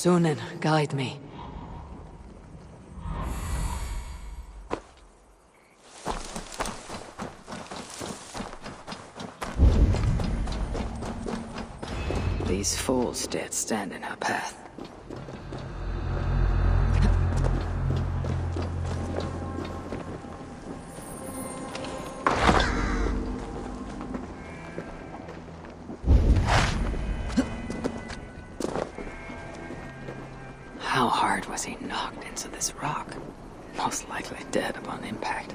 Sunan, guide me. These fools dared stand in her path. How hard was he knocked into this rock? Most likely dead upon impact.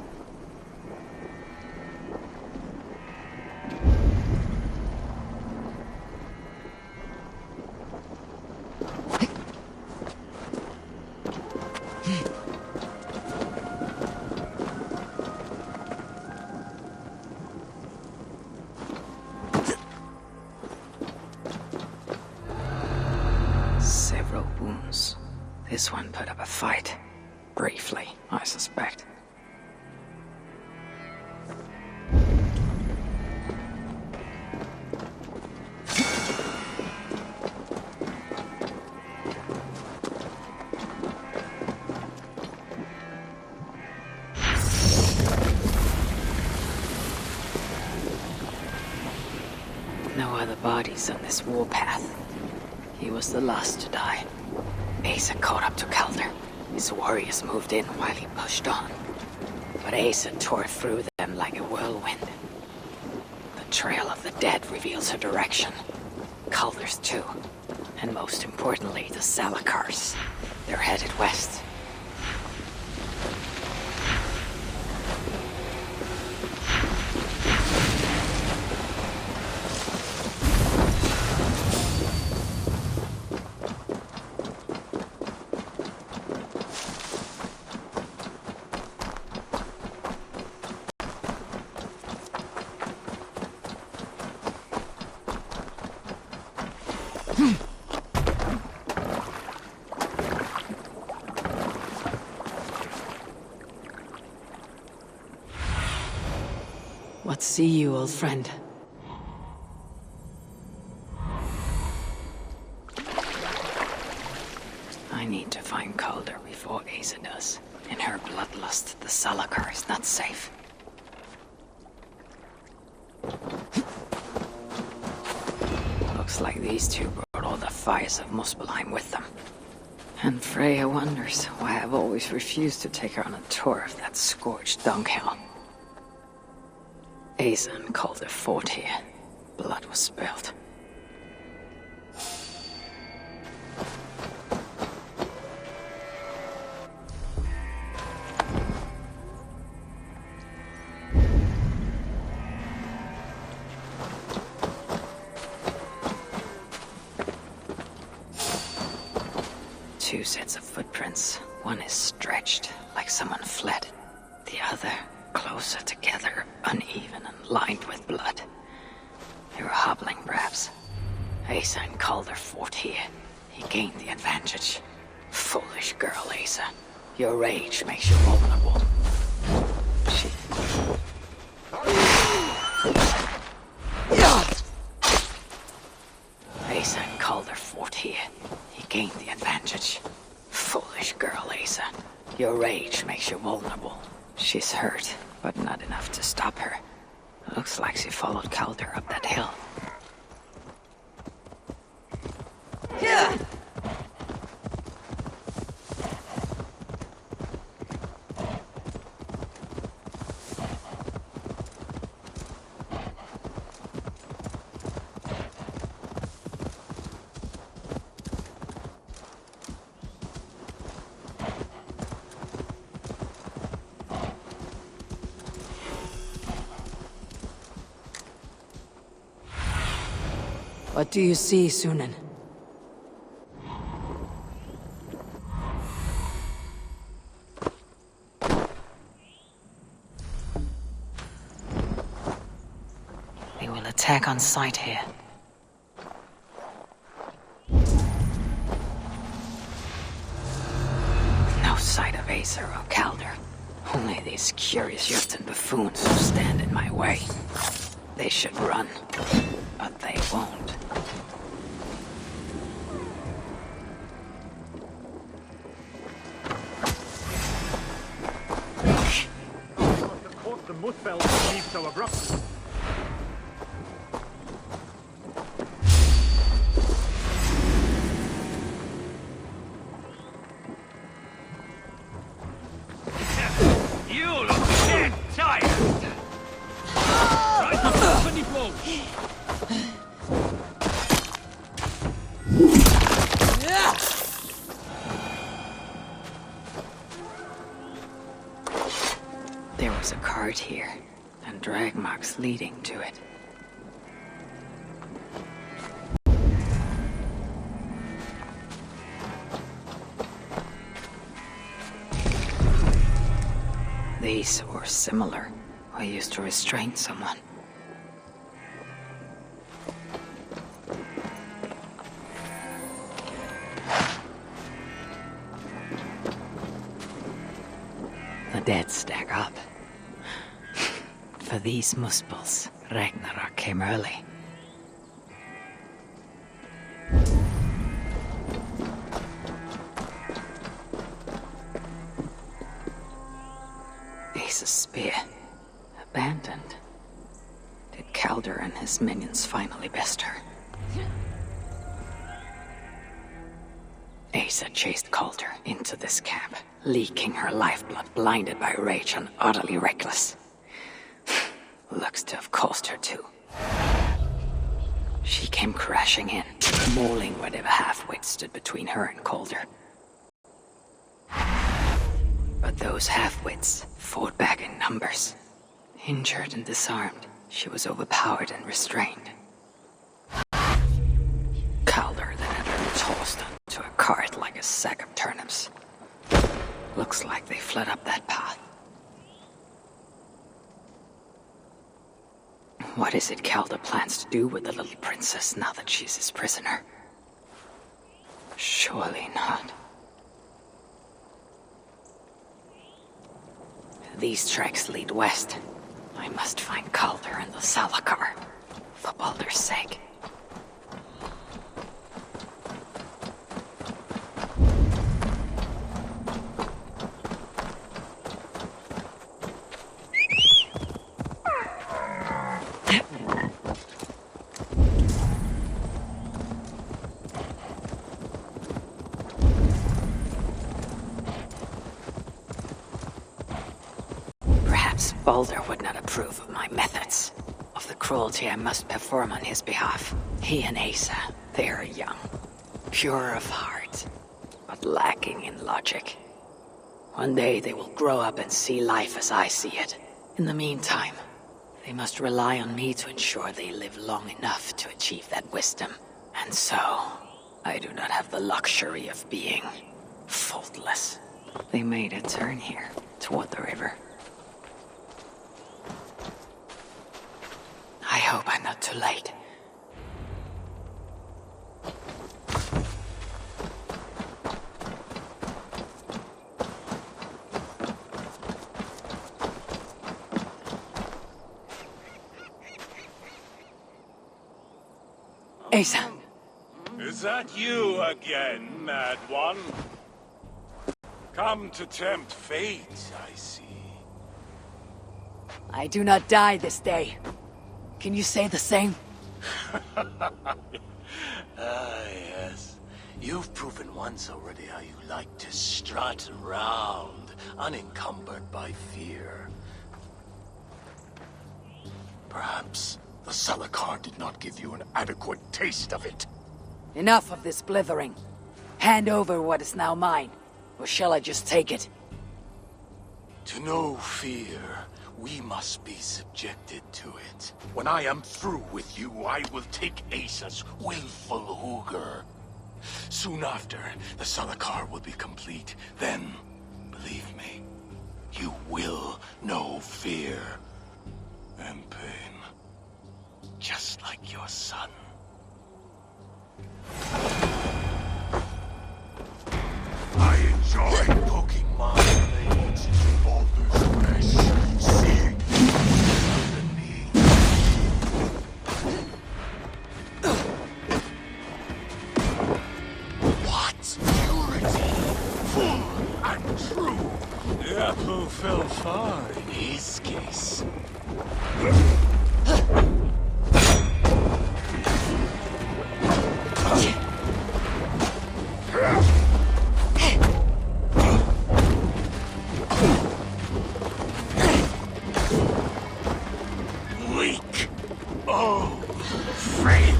Several wounds. This one put up a fight. Briefly, I suspect. No other bodies on this warpath. He was the last to die. Eysa caught up to Calder. His warriors moved in while he pushed on. But Eysa tore through them like a whirlwind. The trail of the dead reveals her direction. Calder's too. And most importantly, the Salakars. They're headed west. What see you, old friend? I need to find Calder before Eysa does. In her bloodlust, the Salakar is not safe. Looks like these two brought all the fires of Muspelheim with them. And Freya wonders why I've always refused to take her on a tour of that scorched dunghill. Eysa and Calder fought here. Blood was spilled. Two sets of footprints. One is stretched, like someone fled. The other, closer together, uneven and lined with blood. They were hobbling, perhaps. Eysa and Calder fought here. He gained the advantage. Foolish girl, Eysa. Your rage makes you vulnerable. She... Eysa and Calder fought here. He gained the advantage. Foolish girl, Eysa. Your rage makes you vulnerable. She's hurt, but not enough to stop her. Looks like she followed Calder up that hill. What do you see, Sunan? They will attack on sight here. No sight of Eysa or Calder. Only these curious Jotun buffoons who stand in my way. They should run, but they won't. foot fell to leave so abruptly. You look dead tired! Try to stop any blows! There was a cart here, and drag marks leading to it. These were similar. I used to restrain someone. The dead stack up. For these muspels, Ragnarok came early. Eysa's spear. Abandoned. Did Calder and his minions finally best her? Eysa chased Calder into this camp, leaking her lifeblood, blinded by rage and utterly reckless. Looks to have cost her too. She came crashing in, mauling whatever half-wit stood between her and Calder. But those half-wits fought back in numbers. Injured and disarmed, she was overpowered and restrained. Calder then had her tossed onto a cart like a sack of turnips. Looks like they fled up that path. What is it Calder plans to do with the little princess now that she's his prisoner? Surely not. These tracks lead west. I must find Calder and the Salakar, for Baldur's sake. Baldur would not approve of my methods, of the cruelty I must perform on his behalf. He and Eysa, they are young, pure of heart, but lacking in logic. One day they will grow up and see life as I see it. In the meantime, they must rely on me to ensure they live long enough to achieve that wisdom. And so, I do not have the luxury of being faultless. They made a turn here, toward the river. I hope I'm not too late. Eysa. Is that you again, Mad One? Come to tempt fate, I see. I do not die this day. Can you say the same? Yes. You've proven once already how you like to strut around, unencumbered by fear. Perhaps the Salakar did not give you an adequate taste of it. Enough of this blithering. Hand over what is now mine, or shall I just take it? To know fear, we must be subjected to it. When I am through with you, I will take Eysa's willful Hugr. Soon after, the Salakar will be complete. Then, believe me, you will know fear and pain. Just like your son. I enjoy poking my blades into Baldur's flesh, seeing than me. What purity, full and true. The apple fell far. In his case, Weak. Oh, frail.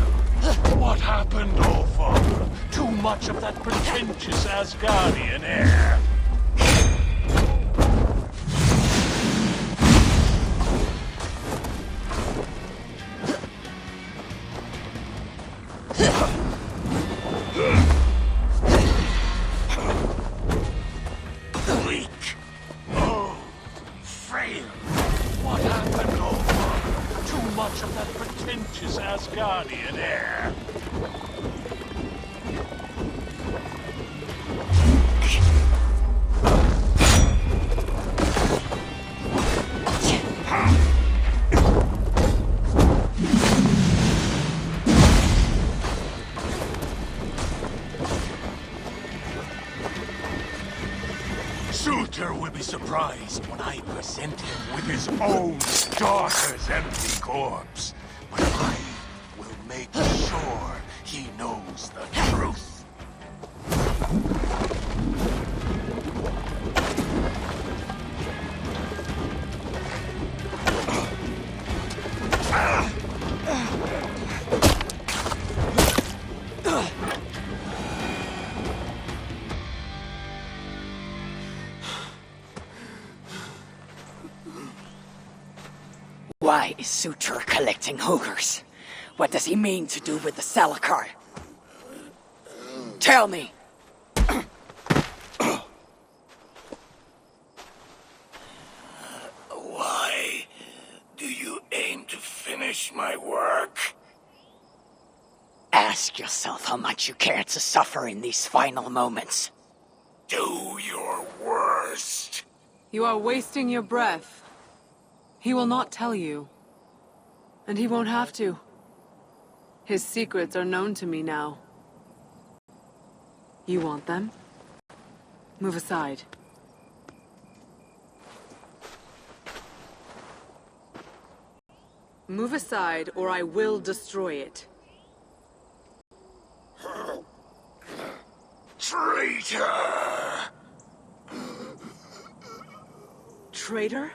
What happened, oh father? Too much of that pretentious Asgardian air. Weak. Oh, frail. What happened, oh father? Too much of that pretentious Asgardian air. Suitor will be surprised when I present him with his own daughter's empty corpse. But I will make sure he knows the truth. Why is Suture collecting Hoogers? What does he mean to do with the Salakar? Tell me! Why do you aim to finish my work? Ask yourself how much you care to suffer in these final moments. Do your worst. You are wasting your breath. He will not tell you. And he won't have to. His secrets are known to me now. You want them? Move aside. Move aside, or I will destroy it. Traitor! Traitor?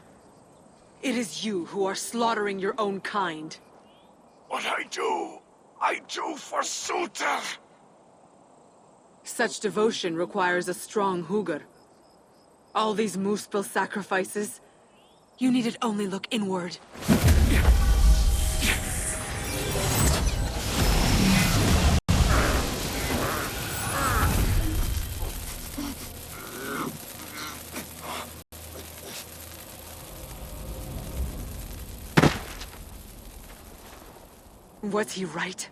It is you who are slaughtering your own kind. What I do for Suter! Such devotion requires a strong Hugr. All these Muspel sacrifices, you needed only look inward. Was he right?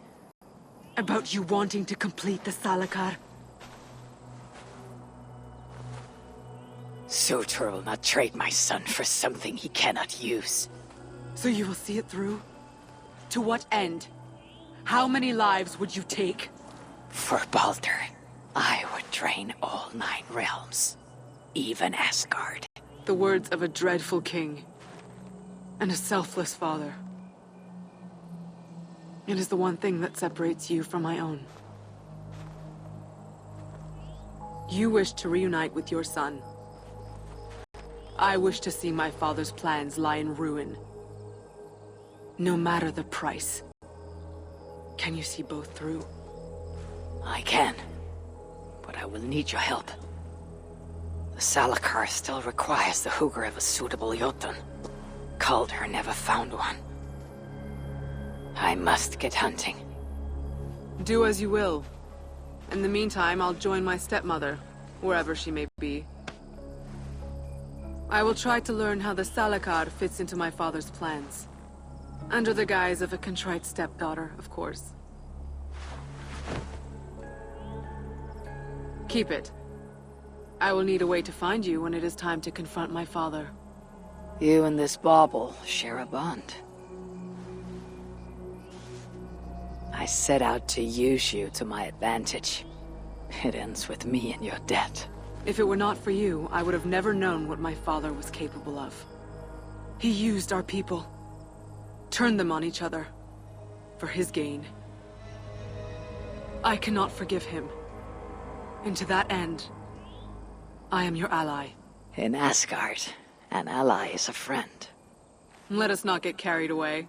About you wanting to complete the Salakar? Suture will not trade my son for something he cannot use. So you will see it through? To what end? How many lives would you take? For Baldur, I would drain all 9 realms. Even Asgard. The words of a dreadful king. And a selfless father. It is the one thing that separates you from my own. You wish to reunite with your son. I wish to see my father's plans lie in ruin. No matter the price. Can you see both through? I can. But I will need your help. The Salakar still requires the Hugr of a suitable Jotun. Calder never found one. I must get hunting. Do as you will. In the meantime, I'll join my stepmother, wherever she may be. I will try to learn how the Salakar fits into my father's plans. Under the guise of a contrite stepdaughter, of course. Keep it. I will need a way to find you when it is time to confront my father. You and this bauble share a bond. I set out to use you to my advantage. It ends with me and your death. If it were not for you, I would have never known what my father was capable of. He used our people. turned them on each other. For his gain. I cannot forgive him. And to that end, I am your ally. In Asgard, an ally is a friend. Let us not get carried away.